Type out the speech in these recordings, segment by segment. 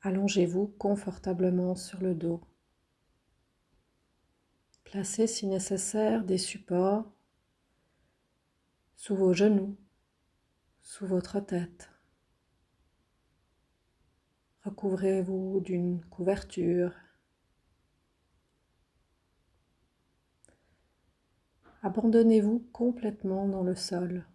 Allongez-vous confortablement sur le dos. Placez si nécessaire des supports sous vos genoux, sous votre tête. Recouvrez-vous d'une couverture. Abandonnez-vous complètement dans le sol.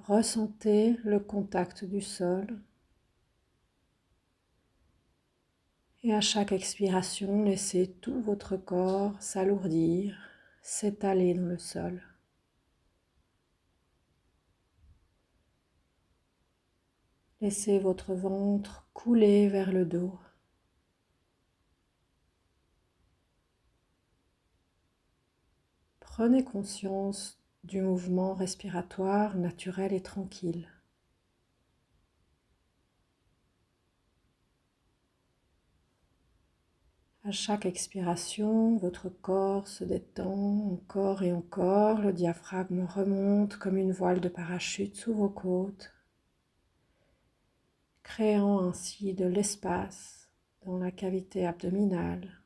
Ressentez le contact du sol et à chaque expiration, laissez tout votre corps s'alourdir, s'étaler dans le sol. Laissez votre ventre couler vers le dos. Prenez conscience du mouvement respiratoire naturel et tranquille. À chaque expiration, votre corps se détend encore et encore. Le diaphragme remonte comme une voile de parachute sous vos côtes, créant ainsi de l'espace dans la cavité abdominale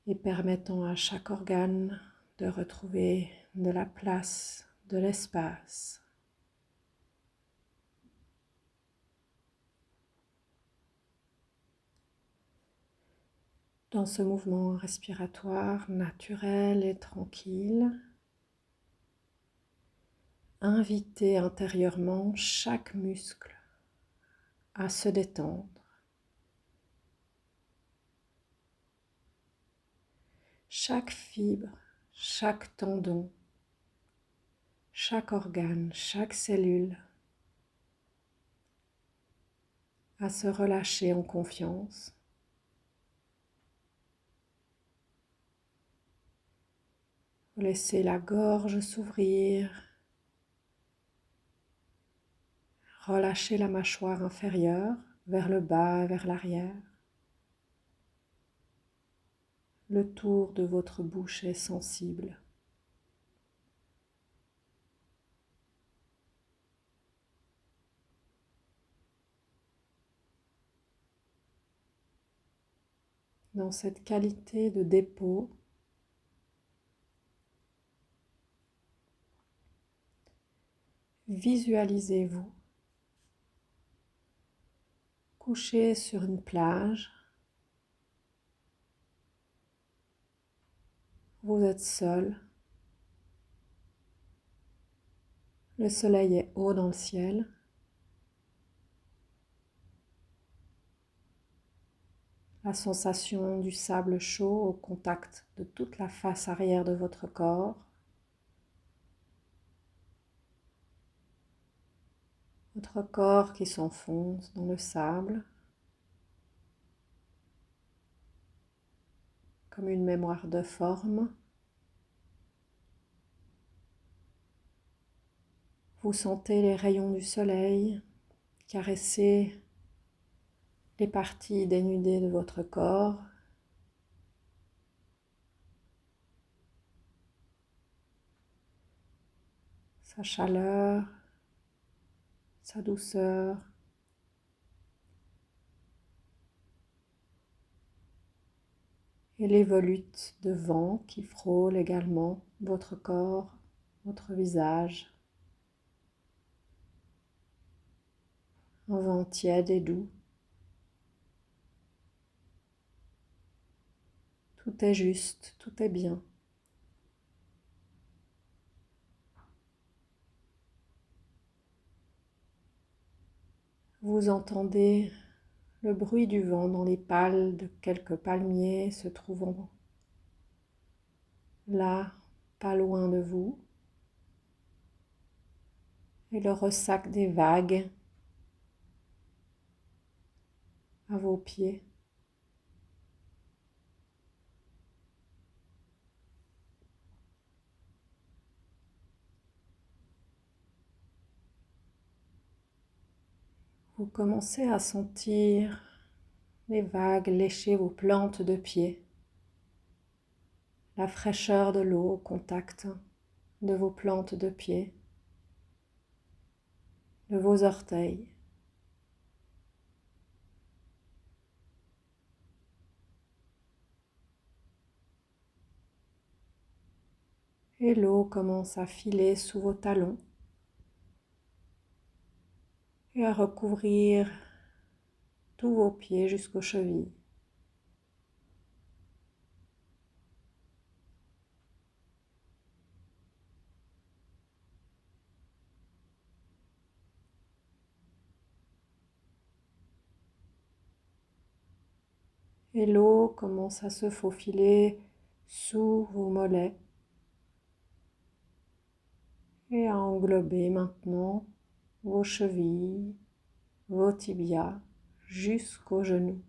et permettant à chaque organe de retrouver de la place, de l'espace. Dans ce mouvement respiratoire naturel et tranquille, invitez intérieurement chaque muscle à se détendre. Chaque fibre, chaque tendon, chaque organe, chaque cellule à se relâcher en confiance. Laissez la gorge s'ouvrir. Relâchez la mâchoire inférieure vers le bas et vers l'arrière. Le tour de votre bouche est sensible. Dans cette qualité de dépôt, visualisez-vous couché sur une plage. Vous êtes seul. Le soleil est haut dans le ciel. La sensation du sable chaud au contact de toute la face arrière de votre corps. Votre corps qui s'enfonce dans le sable comme une mémoire de forme. Vous sentez les rayons du soleil caresser les parties dénudées de votre corps. Sa chaleur, sa douceur. Et les volutes de vent qui frôlent également votre corps, votre visage. Un vent tiède et doux. Tout est juste, tout est bien. Vous entendez le bruit du vent dans les pales de quelques palmiers se trouvant là, pas loin de vous, et le ressac des vagues à vos pieds. Vous commencez à sentir les vagues lécher vos plantes de pied, la fraîcheur de l'eau au contact de vos plantes de pied. de vos orteils. Et l'eau commence à filer sous vos talons et à recouvrir tous vos pieds jusqu'aux chevilles. Et l'eau commence à se faufiler sous vos mollets et à englober maintenant vos chevilles, vos tibias jusqu'aux genoux.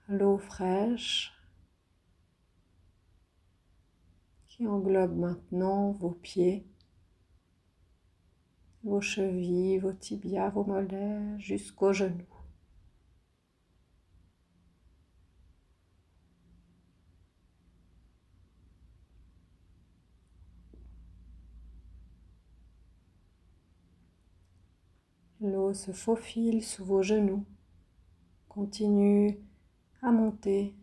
L'eau fraîche qui englobe maintenant vos pieds, vos chevilles, vos tibias, vos mollets jusqu'aux genoux. L'eau se faufile sous vos genoux, continue à monter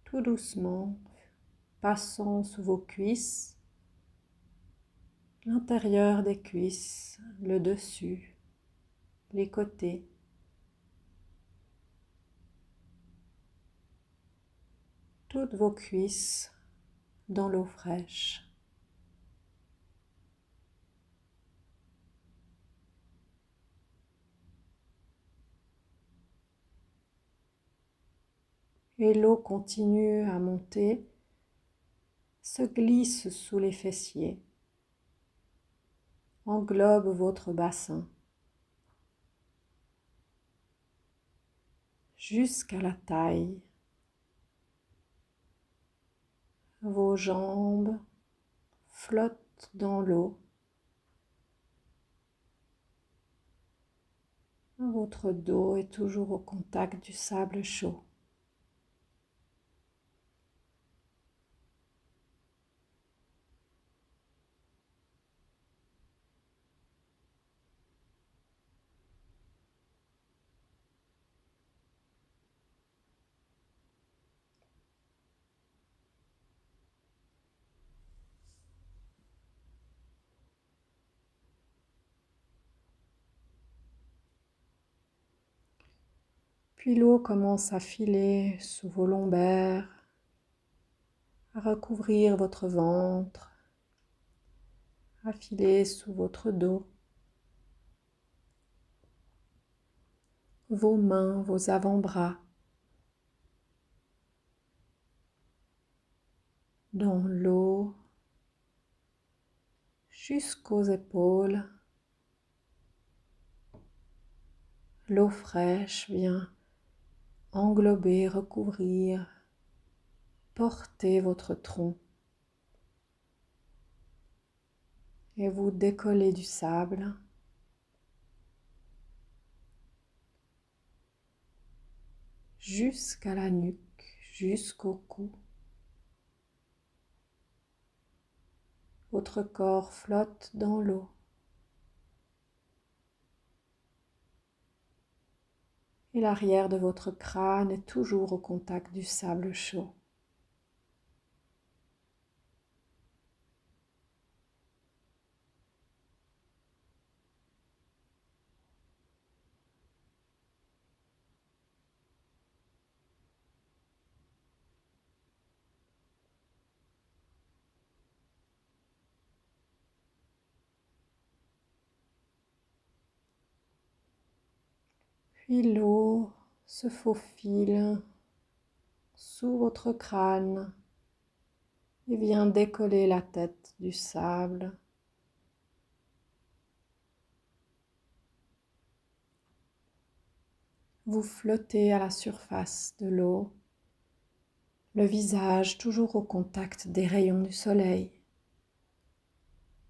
tout doucement, passant sous vos cuisses, l'intérieur des cuisses, le dessus, les côtés. Toutes vos cuisses dans l'eau fraîche. Et l'eau continue à monter, se glisse sous les fessiers, englobe votre bassin jusqu'à la taille. Vos jambes flottent dans l'eau. Votre dos est toujours au contact du sable chaud. Puis l'eau commence à filer sous vos lombaires, à recouvrir votre ventre, à filer sous votre dos, vos mains, vos avant-bras, dans l'eau jusqu'aux épaules. L'eau fraîche vient englober, recouvrir, porter votre tronc et vous décoller du sable jusqu'à la nuque, jusqu'au cou. Votre corps flotte dans l'eau. Et l'arrière de votre crâne est toujours au contact du sable chaud. Puis l'eau se faufile sous votre crâne et vient décoller la tête du sable. Vous flottez à la surface de l'eau, le visage toujours au contact des rayons du soleil,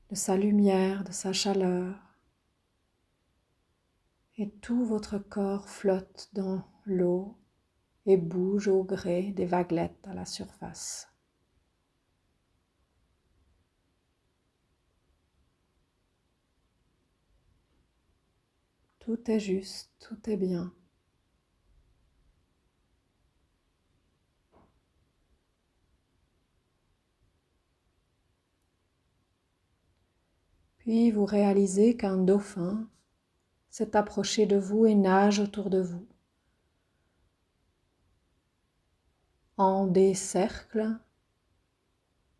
de sa lumière, de sa chaleur. Et tout votre corps flotte dans l'eau et bouge au gré des vaguelettes à la surface. Tout est juste, tout est bien. Puis vous réalisez qu'un dauphin s'est approché de vous et nage autour de vous, en des cercles,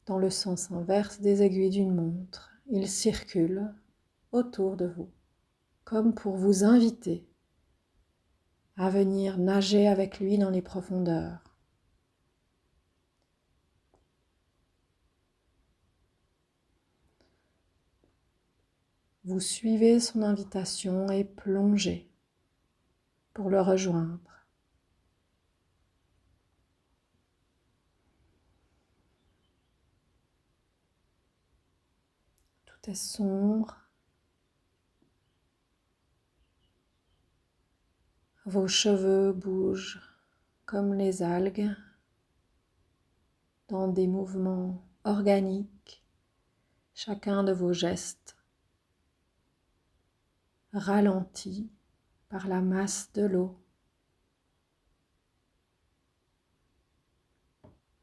dans le sens inverse des aiguilles d'une montre. Il circule autour de vous, comme pour vous inviter à venir nager avec lui dans les profondeurs. Vous suivez son invitation et plongez pour le rejoindre. Tout est sombre. Vos cheveux bougent comme les algues dans des mouvements organiques. Chacun de vos gestes ralenti par la masse de l'eau.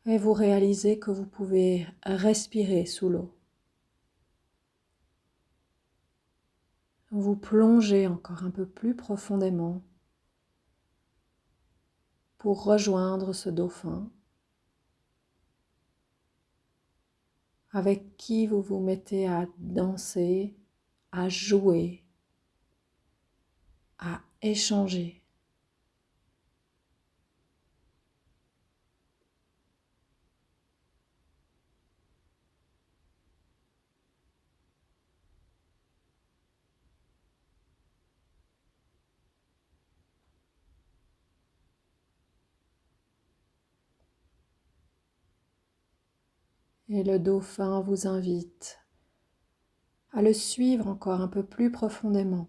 Et vous réalisez que vous pouvez respirer sous l'eau. Vous plongez encore un peu plus profondément pour rejoindre ce dauphin avec qui vous vous mettez à danser, à jouer, à échanger. Et le dauphin vous invite à le suivre encore un peu plus profondément.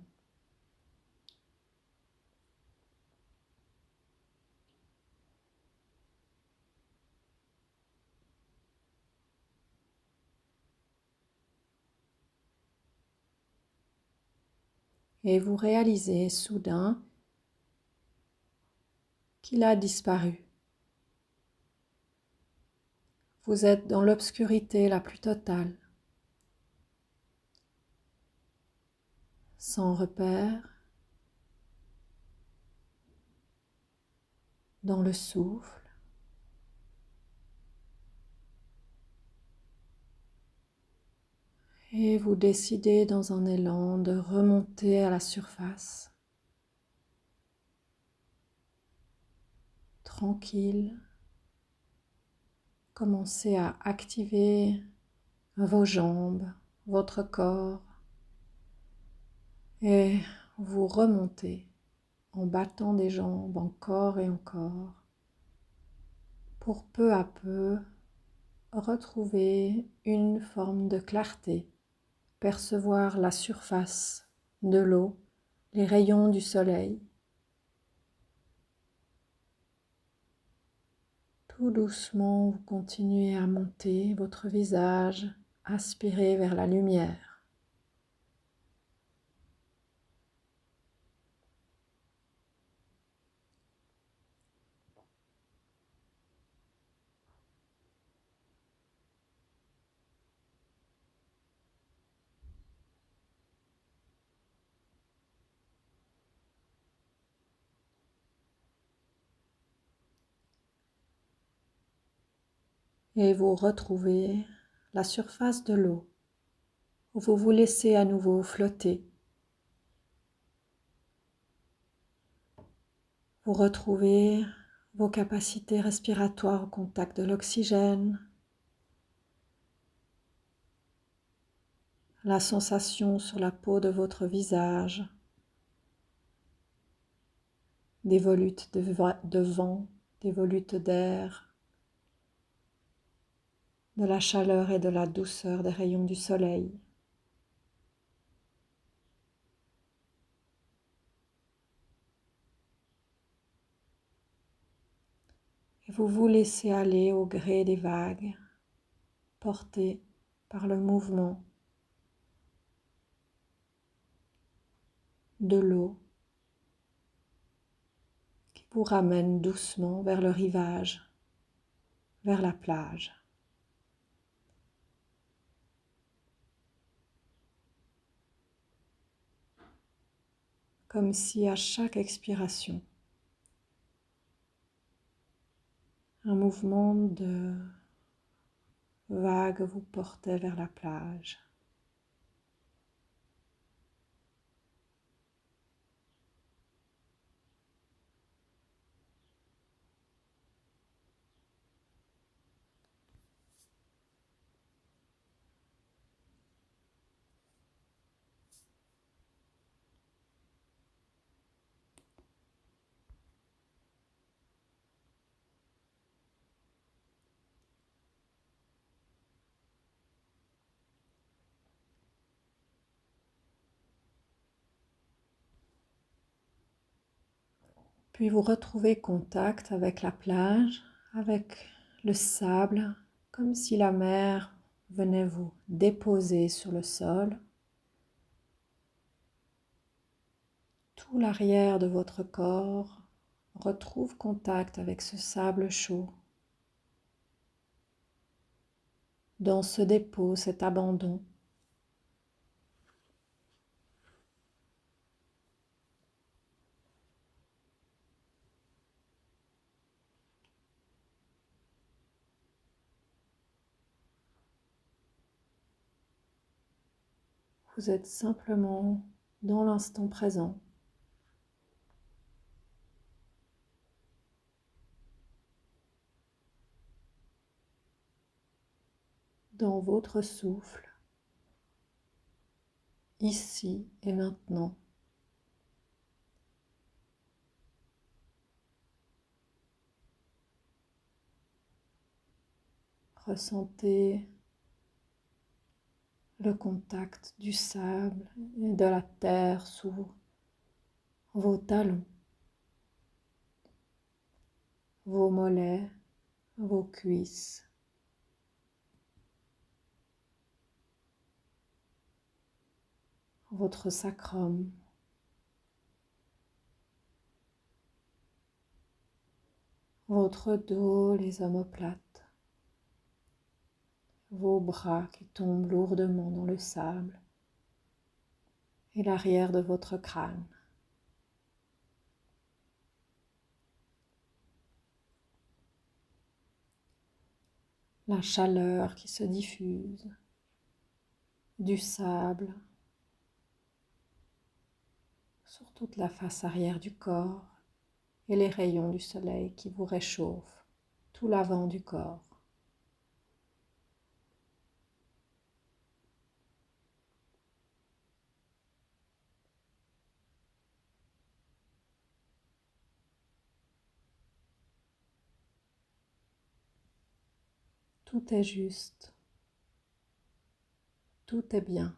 Et vous réalisez soudain qu'il a disparu. Vous êtes dans l'obscurité la plus totale, sans repère, dans le souffle. Et vous décidez dans un élan de remonter à la surface, tranquille. Commencez à activer vos jambes, votre corps, et vous remontez en battant des jambes encore et encore, pour peu à peu retrouver une forme de clarté, percevoir la surface de l'eau, les rayons du soleil. Tout doucement, vous continuez à monter votre visage, aspiré vers la lumière. Et vous retrouvez la surface de l'eau, où vous vous laissez à nouveau flotter. Vous retrouvez vos capacités respiratoires au contact de l'oxygène, la sensation sur la peau de votre visage, des volutes de vent, des volutes d'air, de la chaleur et de la douceur des rayons du soleil. Et vous vous laissez aller au gré des vagues, porté par le mouvement de l'eau vous ramène doucement vers le rivage, vers la plage. Comme si à chaque expiration, un mouvement de vague vous portait vers la plage. Puis vous retrouvez contact avec la plage, avec le sable, comme si la mer venait vous déposer sur le sol. Tout l'arrière de votre corps retrouve contact avec ce sable chaud. Dans ce dépôt, cet abandon, vous êtes simplement dans l'instant présent. Dans votre souffle, ici et maintenant. Ressentez le contact du sable et de la terre sous vos talons, vos mollets, vos cuisses. Votre sacrum, votre dos, les omoplates, vos bras qui tombent lourdement dans le sable et l'arrière de votre crâne. La chaleur qui se diffuse du sable sur toute la face arrière du corps et les rayons du soleil qui vous réchauffent tout l'avant du corps. Tout est juste, tout est bien.